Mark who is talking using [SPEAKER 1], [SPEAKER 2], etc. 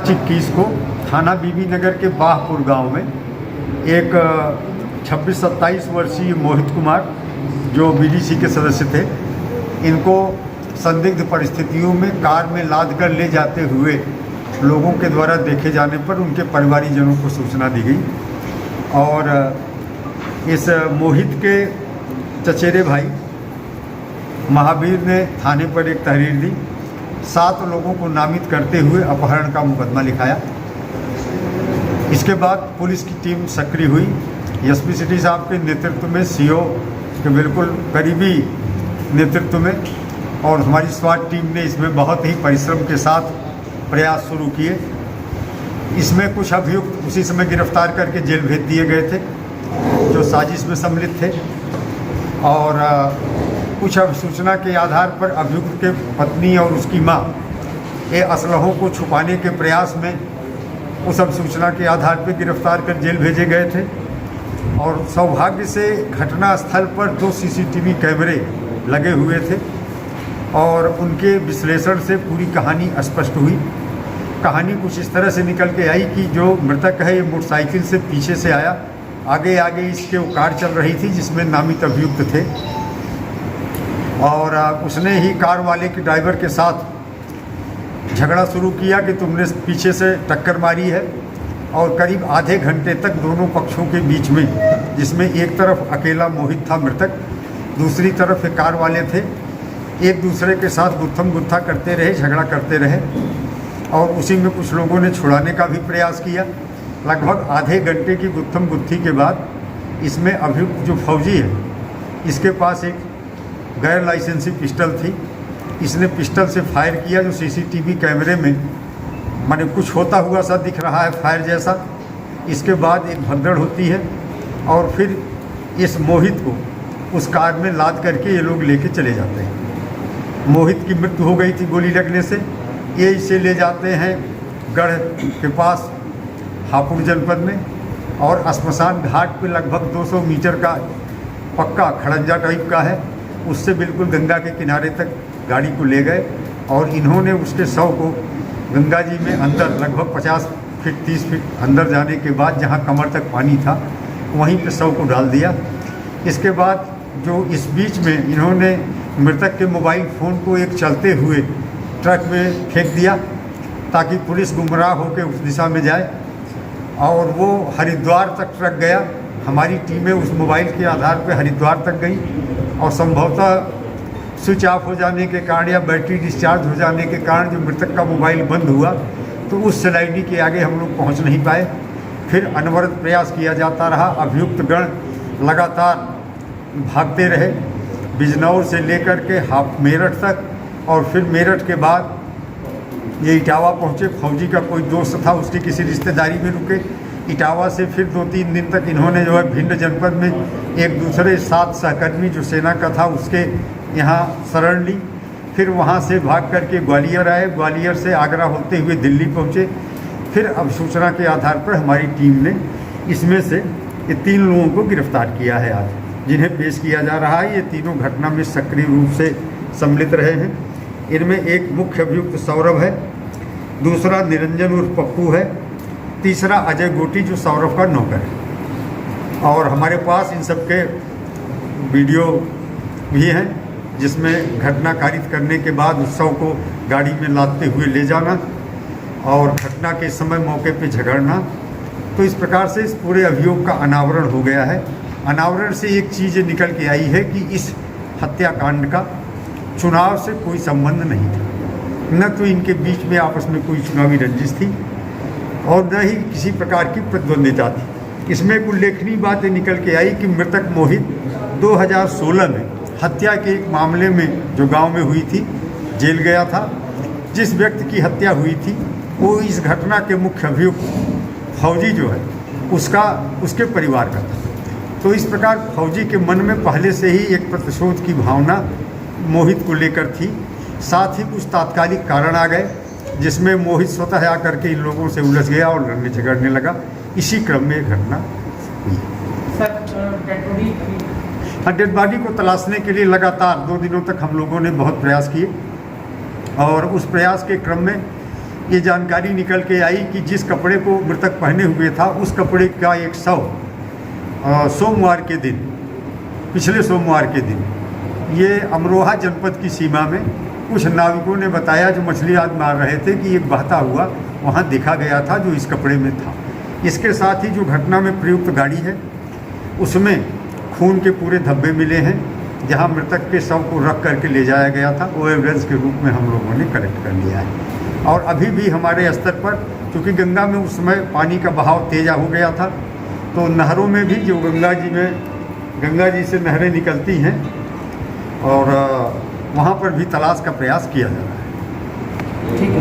[SPEAKER 1] 21 को थाना बीबी नगर के बाहपुर गांव में एक 26-27 वर्षीय मोहित कुमार जो बीडीसी के सदस्य थे, इनको संदिग्ध परिस्थितियों में कार में लाद कर ले जाते हुए लोगों के द्वारा देखे जाने पर उनके परिवारीजनों को सूचना दी गई और इस मोहित के चचेरे भाई महावीर ने थाने पर एक तहरीर दी। 7 लोगों को नामित करते हुए अपहरण का मुकदमा लिखाया। इसके बाद पुलिस की टीम सक्रिय हुई। एसपी सिटी साहब के नेतृत्व में, सीओ के बिल्कुल करीबी नेतृत्व में और हमारी स्वाट टीम ने इसमें बहुत ही परिश्रम के साथ प्रयास शुरू किए। इसमें कुछ अभियुक्त उसी समय गिरफ्तार करके जेल भेज दिए गए थे जो साजिश में सम्मिलित थे और कुछ सूचना के आधार पर अभियुक्त के पत्नी और उसकी मां ये असलहों को छुपाने के प्रयास में उस सूचना के आधार पर गिरफ्तार कर जेल भेजे गए थे और सौभाग्य से घटना स्थल पर 2 सीसीटीवी कैमरे लगे हुए थे और उनके विश्लेषण से पूरी कहानी स्पष्ट हुई। कहानी कुछ इस तरह से निकल के आई कि जो मृतक है ये मोटरसाइकिल से पीछे से आया, आगे आगे इसके वो कार चल रही थी जिसमें नामित अभियुक्त थे और उसने ही कार वाले के ड्राइवर के साथ झगड़ा शुरू किया कि तुमने पीछे से टक्कर मारी है और करीब आधे घंटे तक दोनों पक्षों के बीच में, जिसमें एक तरफ अकेला मोहित था मृतक, दूसरी तरफ एक कार वाले थे, एक दूसरे के साथ गुत्थम गुत्था करते रहे, झगड़ा करते रहे और उसी में कुछ लोगों ने छुड़ाने का भी प्रयास किया। लगभग आधे घंटे की गुत्थम गुत्थी के बाद इसमें अभियुक्त जो फौजी है इसके पास एक गैर लाइसेंसी पिस्टल थी। इसने पिस्टल से फायर किया जो सीसीटीवी कैमरे में माने कुछ होता हुआ सा दिख रहा है, फायर जैसा। इसके बाद एक भगदड़ होती है और फिर इस मोहित को उस कार में लाद करके ये लोग लेके चले जाते हैं। मोहित की मृत्यु हो गई थी गोली लगने से। ये इसे ले जाते हैं गढ़ के पास हापुड़ जनपद में और श्मशान घाट पे लगभग 200 मीटर का पक्का खड़ंजा टाइप का है, उससे बिल्कुल गंगा के किनारे तक गाड़ी को ले गए और इन्होंने उसके शव को गंगा जी में अंदर लगभग 50 फीट 30 फीट अंदर जाने के बाद जहाँ कमर तक पानी था वहीं पे शव को डाल दिया। इसके बाद जो इस बीच में इन्होंने मृतक के मोबाइल फ़ोन को एक चलते हुए ट्रक में फेंक दिया ताकि पुलिस गुमराह होकर उस दिशा में जाए और वो हरिद्वार तक ट्रक गया। हमारी टीमें उस मोबाइल के आधार पर हरिद्वार तक गई और संभवतः स्विच ऑफ हो जाने के कारण या बैटरी डिस्चार्ज हो जाने के कारण जो मृतक का मोबाइल बंद हुआ तो उस सैलाइडी के आगे हम लोग पहुँच नहीं पाए। फिर अनवरत प्रयास किया जाता रहा। अभियुक्त गण लगातार भागते रहे बिजनौर से लेकर के मेरठ तक और फिर मेरठ के बाद ये इटावा पहुँचे। फौजी का कोई दोस्त था, उसकी किसी रिश्तेदारी में रुके। इटावा से फिर 2-3 दिन तक इन्होंने जो है भिंड जनपद में एक दूसरे 7 सहकर्मी जो सेना का था उसके यहाँ शरण ली। फिर वहाँ से भाग करके ग्वालियर आए, ग्वालियर से आगरा होते हुए दिल्ली पहुँचे। फिर अब सूचना के आधार पर हमारी टीम ने इसमें से ये 3 लोगों को गिरफ्तार किया है आज, जिन्हें पेश किया जा रहा है। ये तीनों घटना में सक्रिय रूप से सम्मिलित रहे हैं। इनमें एक मुख्य अभियुक्त सौरभ है, दूसरा निरंजन उर्फ पप्पू है, तीसरा अजय गोटी जो सौरभ का नौकर है। और हमारे पास इन सब के वीडियो भी हैं जिसमें घटना कारित करने के बाद उत्सव को गाड़ी में लादते हुए ले जाना और घटना के समय मौके पे झगड़ना। तो इस प्रकार से इस पूरे अभियोग का अनावरण हो गया है। अनावरण से एक चीज़ निकल के आई है कि इस हत्याकांड का चुनाव से कोई संबंध नहीं था, न तो इनके बीच में आपस में कोई चुनावी रंजिश थी, और न ही किसी प्रकार की प्रतिद्वंदिता थी। इसमें एक उल्लेखनीय बात निकल के आई कि मृतक मोहित 2016 में हत्या के एक मामले में जो गांव में हुई थी जेल गया था। जिस व्यक्ति की हत्या हुई थी वो इस घटना के मुख्य अभियुक्त फौजी जो है उसके परिवार का था। तो इस प्रकार फौजी के मन में पहले से ही एक प्रतिशोध की भावना मोहित को लेकर थी। साथ ही कुछ तात्कालिक कारण आ गए जिसमें मोहित स्वतः आकर के इन लोगों से उलझ गया और लड़ने झगड़ने लगा। इसी क्रम में घटना हुई। डेड बॉडी को तलाशने के लिए लगातार 2 दिनों तक हम लोगों ने बहुत प्रयास किए और उस प्रयास के क्रम में ये जानकारी निकल के आई कि जिस कपड़े को मृतक पहने हुए था उस कपड़े का एक शव सोमवार के दिन, पिछले सोमवार के दिन, ये अमरोहा जनपद की सीमा में कुछ नाविकों ने बताया जो मछली आज मार रहे थे कि एक बहता हुआ वहाँ देखा गया था जो इस कपड़े में था। इसके साथ ही जो घटना में प्रयुक्त गाड़ी है उसमें खून के पूरे धब्बे मिले हैं। जहाँ मृतक के शव को रख करके ले जाया गया था वो एविडेंस के रूप में हम लोगों ने कलेक्ट कर लिया है। और अभी भी हमारे स्तर पर, क्योंकि गंगा में उस समय पानी का बहाव तेज हो गया था, तो नहरों में भी जो गंगा जी से नहरें निकलती हैं और वहाँ पर भी तलाश का प्रयास किया जा रहा है।